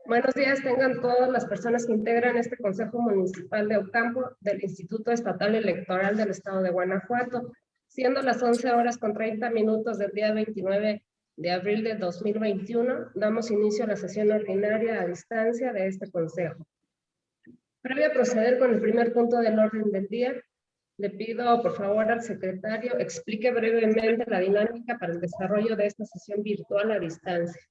Buenos días, tengan todas las personas que integran este Consejo Municipal de Ocampo del Instituto Estatal Electoral del Estado de Guanajuato, siendo las 11:30 del día 29 de abril de 2021, damos inicio a la sesión ordinaria a distancia de este Consejo. Previo a proceder con el primer punto del orden del día, le pido por favor al secretario explique brevemente la dinámica para el desarrollo de esta sesión virtual a distancia.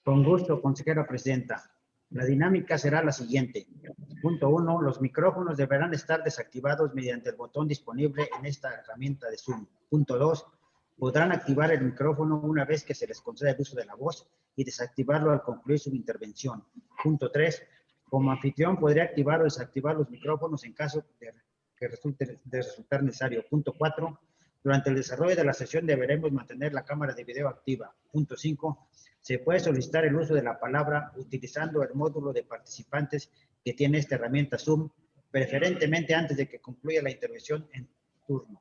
Con gusto, consejera presidenta. La dinámica será la siguiente. Punto 1. Los micrófonos deberán estar desactivados mediante el botón disponible en esta herramienta de Zoom. Punto 2. Podrán activar el micrófono una vez que se les conceda el uso de la voz y desactivarlo al concluir su intervención. Punto 3. Como anfitrión podré activar o desactivar los micrófonos en caso de resultar necesario. Punto 4. Durante el desarrollo de la sesión deberemos mantener la cámara de video activa. Punto 5. Se puede solicitar el uso de la palabra utilizando el módulo de participantes que tiene esta herramienta Zoom, preferentemente antes de que concluya la intervención en turno.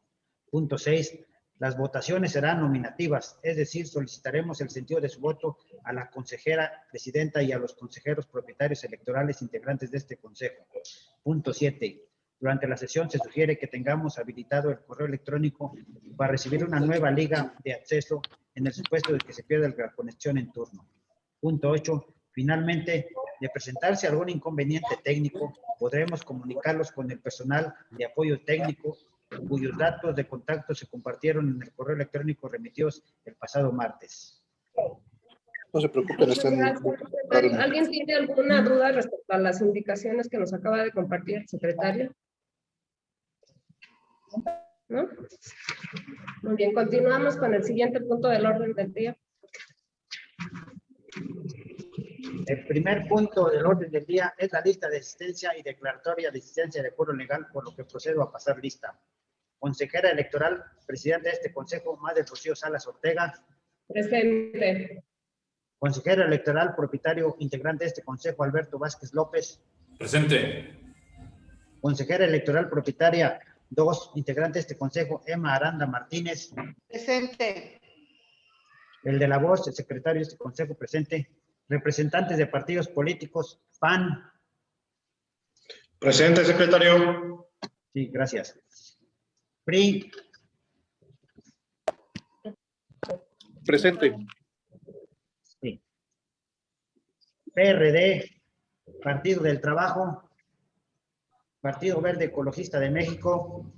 Punto 6. Las votaciones serán nominativas, es decir, solicitaremos el sentido de su voto a la consejera presidenta y a los consejeros propietarios electorales integrantes de este consejo. Punto 7. Durante la sesión se sugiere que tengamos habilitado el correo electrónico para recibir una nueva liga de acceso en el supuesto de que se pierda la conexión en turno. Punto 8. Finalmente, de presentarse algún inconveniente técnico, podremos comunicarlos con el personal de apoyo técnico cuyos datos de contacto se compartieron en el correo electrónico remitidos el pasado martes. No se preocupen, están... ¿Alguien tiene alguna duda respecto a las indicaciones que nos acaba de compartir el secretario? ¿No? Muy bien, continuamos con el siguiente punto del orden del día. El primer punto del orden del día es la lista de asistencia y declaratoria de asistencia de acuerdo legal, por lo que procedo a pasar lista. Consejera electoral, presidente de este consejo, Madre Rocío Salas Ortega. Presente. Consejero electoral, propietario integrante de este consejo, Alberto Vázquez López. Presente. Consejera electoral, propietaria 2, integrante de este consejo, Emma Aranda Martínez. Presente. El de la voz, el secretario de este consejo, presente. Representantes de partidos políticos, PAN. Presente, secretario. Sí, gracias. PRI. Presente. Sí. PRD, Partido del Trabajo, Partido Verde Ecologista de México.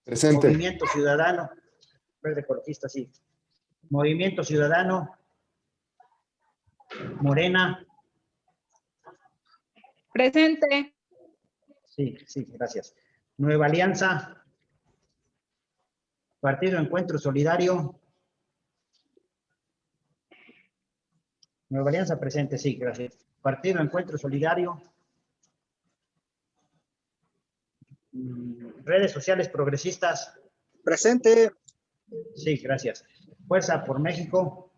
Presente. Movimiento Ciudadano, Verde Ecologista, sí. Movimiento Ciudadano, Morena. Presente. Sí, sí, gracias. Nueva Alianza, Partido Encuentro Solidario. Nueva Alianza presente, sí, gracias. Partido Encuentro Solidario. Redes Sociales Progresistas. Presente. Sí, gracias. Fuerza por México.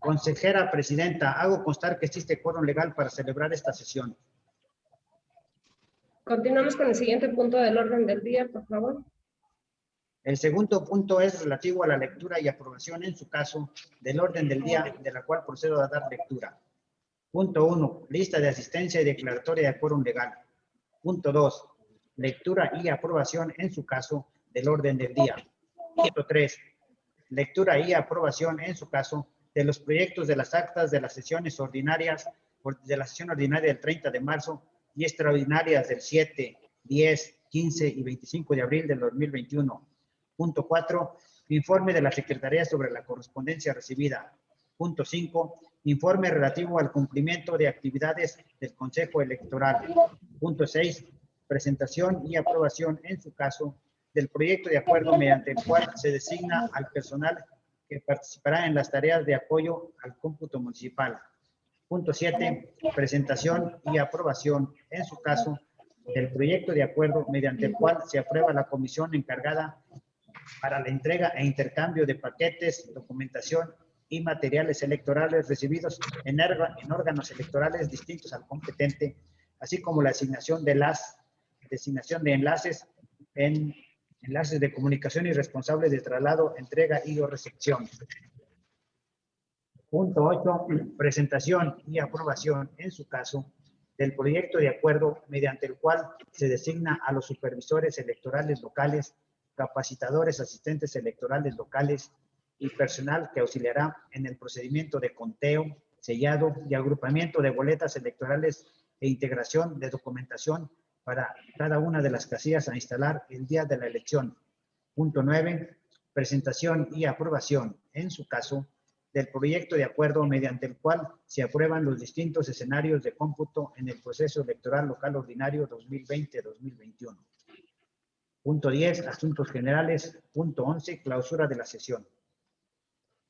Consejera presidenta, hago constar que existe quórum legal para celebrar esta sesión. Continuamos con el siguiente punto del orden del día, por favor. El segundo punto es relativo a la lectura y aprobación, en su caso, del orden del día, de la cual procedo a dar lectura. Punto 1. Lista de asistencia y declaratoria de quórum legal. Punto 2. Lectura y aprobación, en su caso, del orden del día. Punto 3. Lectura y aprobación, en su caso, de los proyectos de las actas de las sesiones ordinarias, de la sesión ordinaria del 30 de marzo y extraordinarias del 7, 10, 15 y 25 de abril del 2021. Punto 4. Informe de la Secretaría sobre la correspondencia recibida. Punto 5. Informe relativo al cumplimiento de actividades del Consejo Electoral. Punto 6. Presentación y aprobación, en su caso, del proyecto de acuerdo mediante el cual se designa al personal que participará en las tareas de apoyo al cómputo municipal. Punto 7. Presentación y aprobación, en su caso, del proyecto de acuerdo mediante el cual se aprueba la comisión encargada para la entrega e intercambio de paquetes, documentación y materiales electorales recibidos en órganos electorales distintos al competente, así como la designación de enlaces en enlaces de comunicación y responsables de traslado, entrega y o recepción. Punto 8, presentación y aprobación, en su caso, del proyecto de acuerdo mediante el cual se designa a los supervisores electorales locales, capacitadores, asistentes electorales locales y personal que auxiliará en el procedimiento de conteo, sellado y agrupamiento de boletas electorales e integración de documentación para cada una de las casillas a instalar el día de la elección. Punto 9, presentación y aprobación, en su caso, del proyecto de acuerdo mediante el cual se aprueban los distintos escenarios de cómputo en el proceso electoral local ordinario 2020-2021. Punto 10, asuntos generales. Punto 11, clausura de la sesión.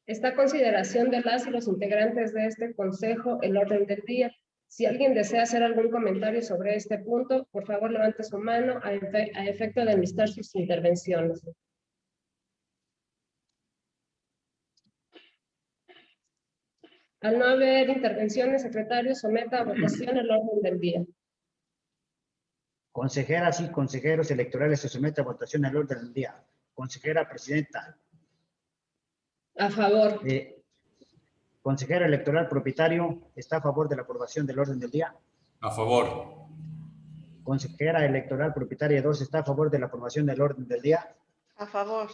Está a consideración de las y los integrantes de este consejo el orden del día. Si alguien desea hacer algún comentario sobre este punto, por favor levante su mano a efecto de enlistar sus intervenciones. Al no haber intervenciones, secretario, someta a votación el orden del día. Consejeras y consejeros electorales, se somete a votación el orden del día. Consejera presidenta. A favor. Consejero electoral propietario, ¿está a favor de la aprobación del orden del día? A favor. Consejera electoral propietaria 2, ¿está a favor de la aprobación del orden del día? A favor.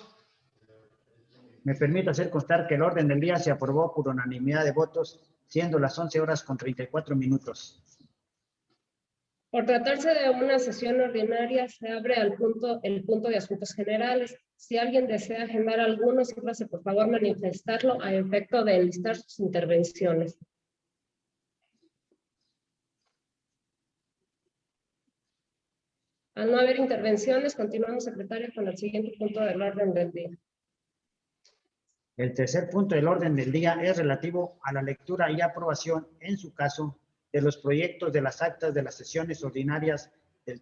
Me permito hacer constar que el orden del día se aprobó por unanimidad de votos, siendo las 11:34. Por tratarse de una sesión ordinaria, se abre el punto de asuntos generales. Si alguien desea agendar alguno, sírvase por favor manifestarlo a efecto de enlistar sus intervenciones. Al no haber intervenciones, continuamos, secretario, con el siguiente punto del orden del día. El tercer punto del orden del día es relativo a la lectura y aprobación, en su caso, de los proyectos de las actas de las sesiones ordinarias de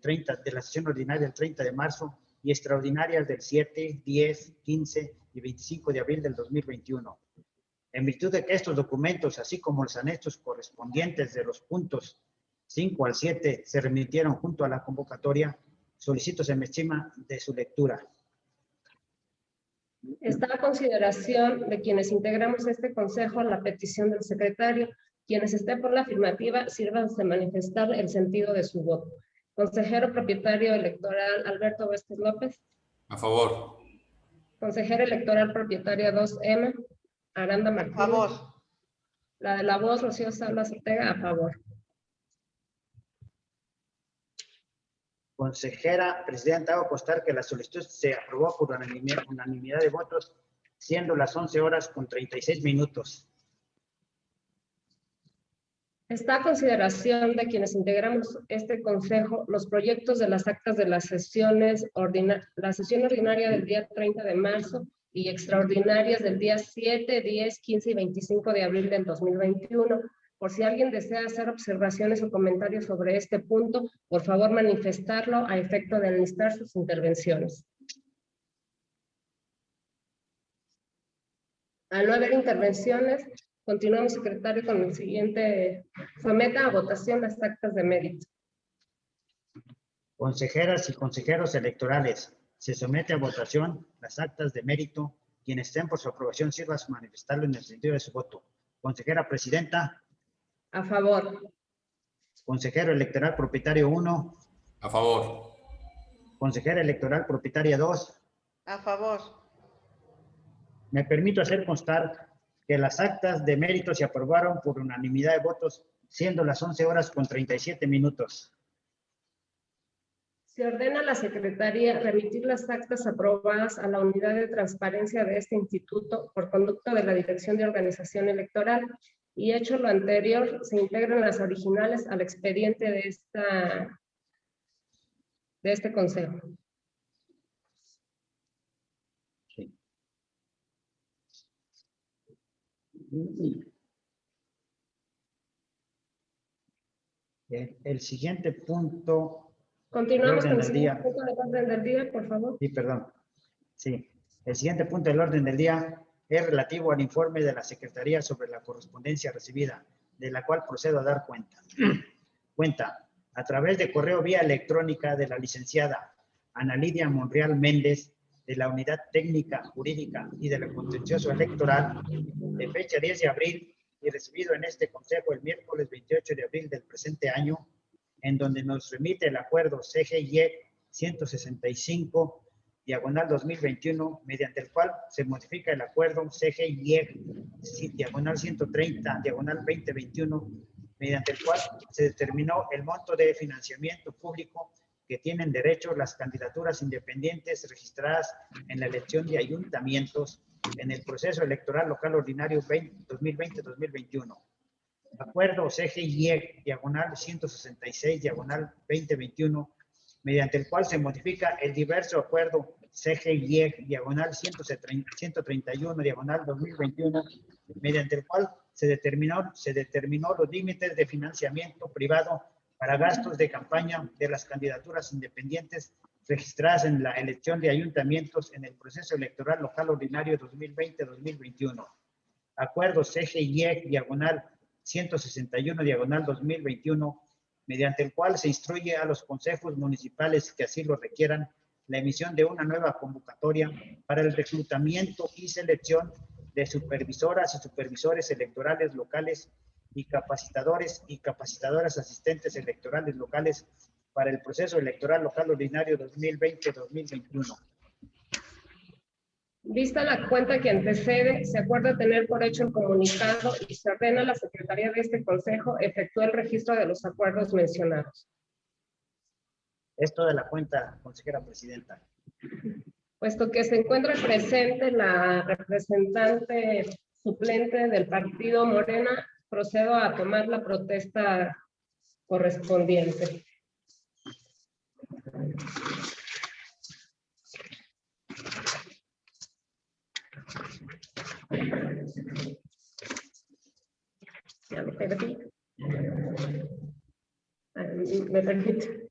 la sesión ordinaria del 30 de marzo y extraordinarias del 7, 10, 15 y 25 de abril del 2021. En virtud de que estos documentos, así como los anexos correspondientes de los puntos 5 al 7, se remitieron junto a la convocatoria, solicito se me estima de su lectura. Está a consideración de quienes integramos este consejo la petición del secretario. Quienes estén por la afirmativa, sírvanse manifestar el sentido de su voto. Consejero propietario electoral Alberto Vázquez López. A favor. Consejero electoral propietaria 2M, Aranda Martínez. A favor. La de la voz, Rocío Salas Ortega, a favor. Consejera presidenta, hago constar que la solicitud se aprobó por unanimidad de votos, siendo las 11:36. Está a consideración de quienes integramos este consejo los proyectos de las actas de las sesiones la sesión ordinaria del día 30 de marzo y extraordinarias del día 7, 10, 15 y 25 de abril del 2021. Por si alguien desea hacer observaciones o comentarios sobre este punto, por favor manifestarlo a efecto de enlistar sus intervenciones. Al no haber intervenciones, continuamos, secretario, con el siguiente. Someta a votación las actas de mérito. Consejeras y consejeros electorales, se somete a votación las actas de mérito. Quienes estén por su aprobación, sirva su manifestarlo en el sentido de su voto. Consejera presidenta. A favor. Consejero electoral propietario 1. A favor. Consejera electoral propietaria 2. A favor. Me permito hacer constar que las actas de mérito se aprobaron por unanimidad de votos, siendo las 11:37. Se ordena a la Secretaría remitir las actas aprobadas a la Unidad de Transparencia de este instituto por conducto de la Dirección de Organización Electoral, y hecho lo anterior, se integran las originales al expediente de este consejo. Sí. El siguiente punto. Continuamos con el del siguiente día. punto del orden del día, por favor. Sí, perdón. Sí. El siguiente punto del orden del día es relativo al informe de la Secretaría sobre la correspondencia recibida, de la cual procedo a dar cuenta. Cuenta a través de correo vía electrónica de la licenciada Ana Lidia Monreal Méndez, de la Unidad Técnica Jurídica y del Contencioso Electoral, de fecha 10 de abril y recibido en este Consejo el miércoles 28 de abril del presente año, en donde nos remite el acuerdo CGIE 165, diagonal 2021, mediante el cual se modifica el acuerdo CGIE diagonal 130, diagonal 2021, mediante el cual se determinó el monto de financiamiento público que tienen derecho las candidaturas independientes registradas en la elección de ayuntamientos en el proceso electoral local ordinario 2020-2021. Acuerdo CGIE, diagonal 166, diagonal 2021, mediante el cual se modifica el diverso acuerdo CGIE, diagonal 131, diagonal 2021, mediante el cual se determinó los límites de financiamiento privado para gastos de campaña de las candidaturas independientes registradas en la elección de ayuntamientos en el proceso electoral local ordinario 2020-2021. Acuerdo CGIE, diagonal 161, diagonal 2021, mediante el cual se instruye a los consejos municipales que así lo requieran la emisión de una nueva convocatoria para el reclutamiento y selección de supervisoras y supervisores electorales locales y capacitadores y capacitadoras asistentes electorales locales para el proceso electoral local ordinario 2020-2021. Vista la cuenta que antecede, se acuerda tener por hecho el comunicado y se ordena a la Secretaría de este Consejo efectuar el registro de los acuerdos mencionados. Esto de la cuenta, consejera presidenta. Puesto que se encuentra presente la representante suplente del partido Morena, procedo a tomar la protesta correspondiente. Ya me perdí. Me permite.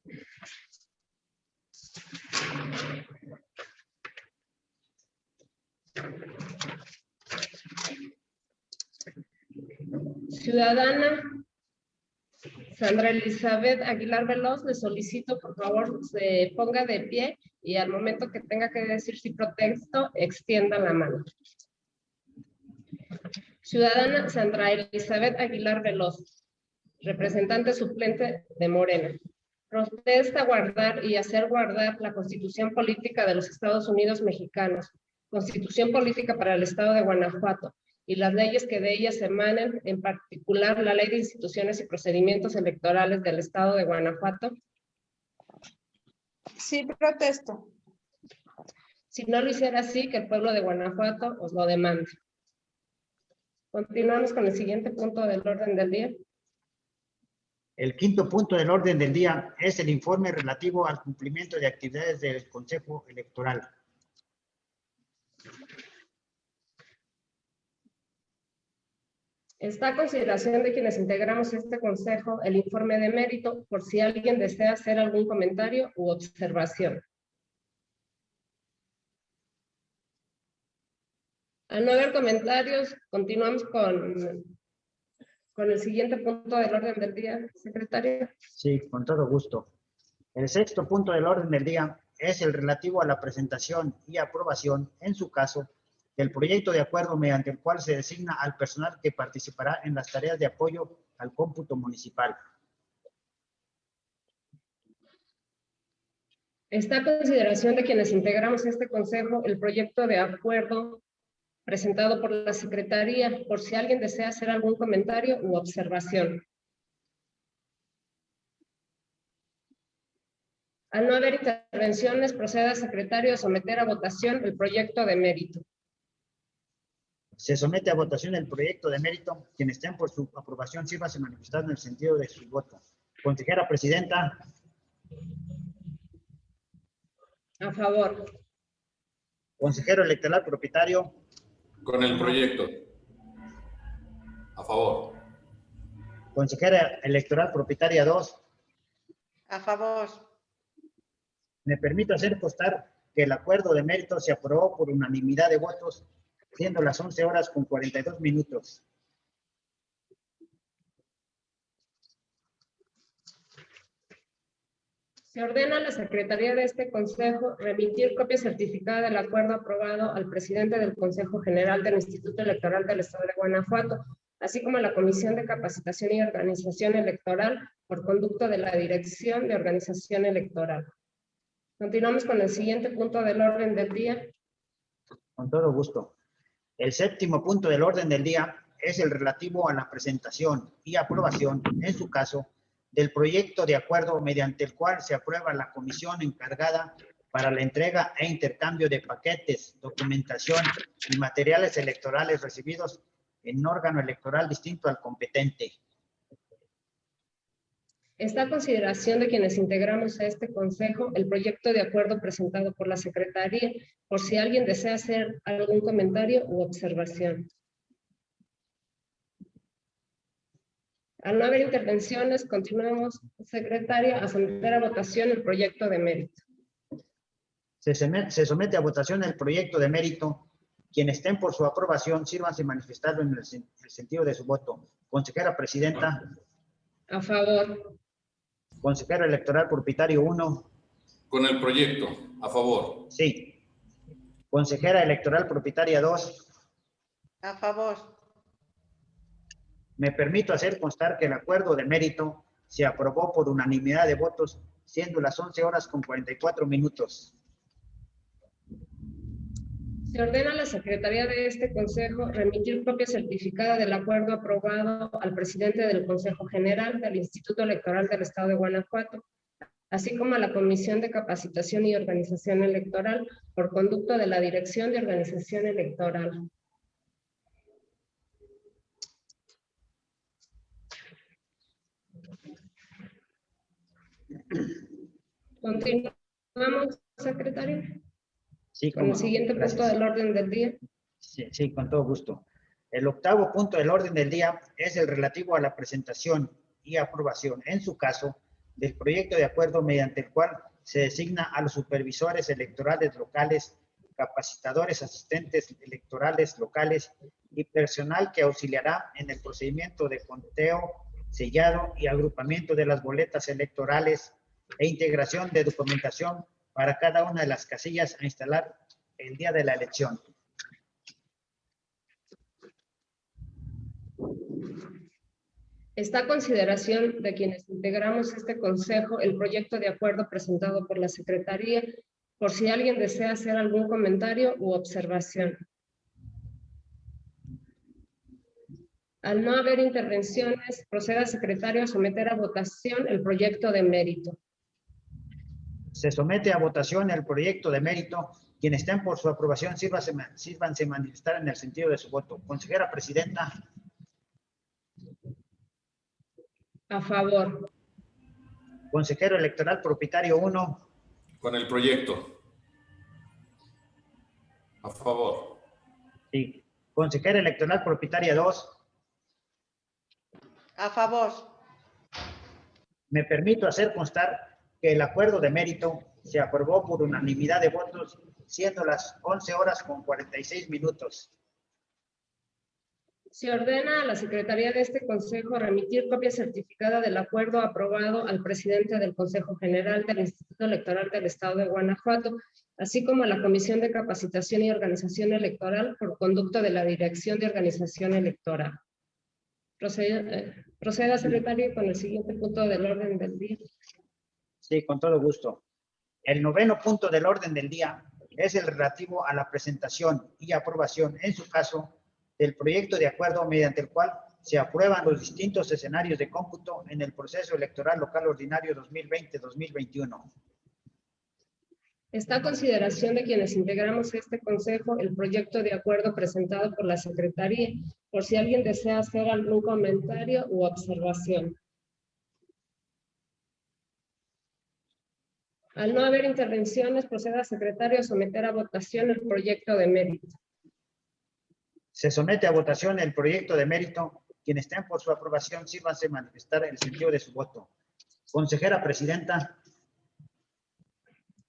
Ciudadana Sandra Elizabeth Aguilar Veloz, le solicito por favor se ponga de pie y al momento que tenga que decir si protesto, extienda la mano. Ciudadana Sandra Elizabeth Aguilar Veloz, representante suplente de Morena. Protesta guardar y hacer guardar la Constitución Política de los Estados Unidos Mexicanos, Constitución Política para el Estado de Guanajuato, y las leyes que de ellas emanen, en particular la Ley de Instituciones y Procedimientos Electorales del Estado de Guanajuato. Sí, protesto. Si no lo hiciera así, que el pueblo de Guanajuato os lo demande. Continuamos con el siguiente punto del orden del día. El quinto punto del orden del día es el informe relativo al cumplimiento de actividades del Consejo Electoral. Está a consideración de quienes integramos este consejo el informe de mérito, por si alguien desea hacer algún comentario u observación. Al no haber comentarios, continuamos con el siguiente punto del orden del día, secretario. Sí, con todo gusto. El sexto punto del orden del día es el relativo a la presentación y aprobación, en su caso, del proyecto de acuerdo mediante el cual se designa al personal que participará en las tareas de apoyo al cómputo municipal. Está a consideración de quienes integramos este consejo el proyecto de acuerdo presentado por la Secretaría, por si alguien desea hacer algún comentario u observación. Al no haber intervenciones, proceda, secretario, a someter a votación el proyecto de mérito. Se somete a votación el proyecto de mérito. Quienes estén por su aprobación, sírvase manifestar en el sentido de su voto. Consejera presidenta. A favor. Consejero electoral propietario. Con el proyecto. A favor. Consejera electoral propietaria 2. A favor. Me permito hacer constar que el acuerdo de mérito se aprobó por unanimidad de votos, siendo las 11:42. Se ordena a la Secretaría de este Consejo remitir copia certificada del acuerdo aprobado al presidente del Consejo General del Instituto Electoral del Estado de Guanajuato, así como a la Comisión de Capacitación y Organización Electoral por conducto de la Dirección de Organización Electoral. Continuamos con el siguiente punto del orden del día. Con todo gusto. El séptimo punto del orden del día es el relativo a la presentación y aprobación, en su caso, del proyecto de acuerdo mediante el cual se aprueba la comisión encargada para la entrega e intercambio de paquetes, documentación y materiales electorales recibidos en un órgano electoral distinto al competente. Está a consideración de quienes integramos a este consejo el proyecto de acuerdo presentado por la Secretaría, por si alguien desea hacer algún comentario u observación. Al no haber intervenciones, continuamos, secretaria, a someter a votación el proyecto de mérito. Se somete a votación el proyecto de mérito. Quienes estén por su aprobación, sírvanse manifestarlo en el sentido de su voto. Consejera Presidenta. A favor. Consejero Electoral Propietario 1. Con el proyecto. A favor. Sí. Consejera Electoral Propietaria 2. A favor. Me permito hacer constar que el acuerdo de mérito se aprobó por unanimidad de votos, siendo las 11:44. Se ordena a la Secretaría de este Consejo remitir copia certificada del acuerdo aprobado al presidente del Consejo General del Instituto Electoral del Estado de Guanajuato, así como a la Comisión de Capacitación y Organización Electoral por conducto de la Dirección de Organización Electoral. Continuamos, secretario. Sí, Con el siguiente punto del orden del día. Sí, con todo gusto. El octavo punto del orden del día es el relativo a la presentación y aprobación, en su caso, del proyecto de acuerdo mediante el cual se designa a los supervisores electorales locales, capacitadores asistentes electorales locales y personal que auxiliará en el procedimiento de conteo, sellado y agrupamiento de las boletas electorales e integración de documentación para cada una de las casillas a instalar el día de la elección. Está a consideración de quienes integramos este consejo el proyecto de acuerdo presentado por la Secretaría, por si alguien desea hacer algún comentario u observación. Al no haber intervenciones, proceda secretario a someter a votación el proyecto de mérito. Se somete a votación el proyecto de mérito. Quienes estén por su aprobación, sírvanse manifestar en el sentido de su voto. Consejera Presidenta. A favor. Consejero Electoral Propietario 1. Con el proyecto. A favor. Sí. Consejera Electoral Propietaria 2. A favor. Me permito hacer constar que el acuerdo de mérito se aprobó por unanimidad de votos, siendo las 11:46. Se ordena a la Secretaría de este Consejo remitir copia certificada del acuerdo aprobado al presidente del Consejo General del Instituto Electoral del Estado de Guanajuato, así como a la Comisión de Capacitación y Organización Electoral por conducto de la Dirección de Organización Electoral. Proceda, secretario, con el siguiente punto del orden del día. Sí, con todo gusto. El noveno punto del orden del día es el relativo a la presentación y aprobación, en su caso, del proyecto de acuerdo mediante el cual se aprueban los distintos escenarios de cómputo en el proceso electoral local ordinario 2020-2021. Está a consideración de quienes integramos este consejo el proyecto de acuerdo presentado por la Secretaría, por si alguien desea hacer algún comentario u observación. Al no haber intervenciones, proceda secretario a someter a votación el proyecto de mérito. Se somete a votación el proyecto de mérito. Quienes estén por su aprobación, sírvanse manifestar el sentido de su voto. Consejera Presidenta.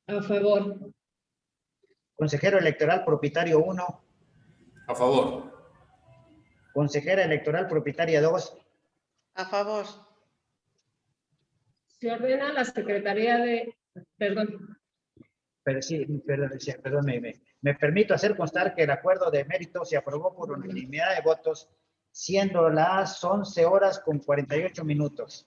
A favor. Consejero Electoral Propietario 1. A favor. Consejera Electoral Propietaria 2. A favor. Se ordena a la Secretaría de... Perdón. Me permito hacer constar que el acuerdo de mérito se aprobó por unanimidad de votos, siendo las 11:48.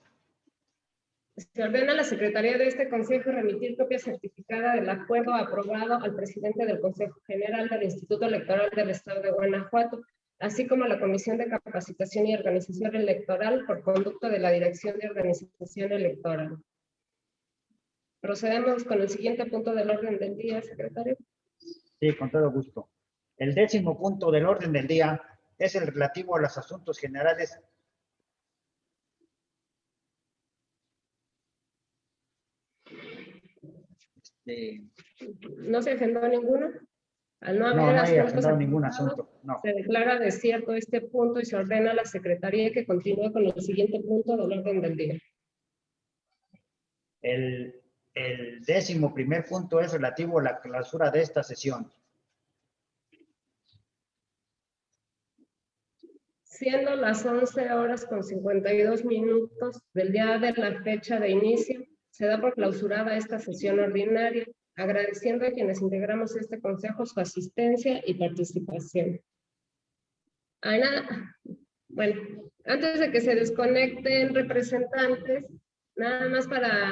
Se ordena a la Secretaría de este Consejo remitir copia certificada del acuerdo aprobado al presidente del Consejo General del Instituto Electoral del Estado de Guanajuato, así como a la Comisión de Capacitación y Organización Electoral por conducto de la Dirección de Organización Electoral. Procedemos con el siguiente punto del orden del día, secretario. Sí, con todo gusto. El 10º punto del orden del día es el relativo a los asuntos generales. ¿No se agendó ninguno? Al no No, haber no hay asuntos agendado ningún agendados, asunto. No. se declara desierto este punto y se ordena a la Secretaría que continúe con el siguiente punto del orden del día. El 11º punto es relativo a la clausura de esta sesión. Siendo las 11:52 del día de la fecha de inicio, se da por clausurada esta sesión ordinaria, agradeciendo a quienes integramos este consejo su asistencia y participación. Bueno, antes de que se desconecten representantes, nada más para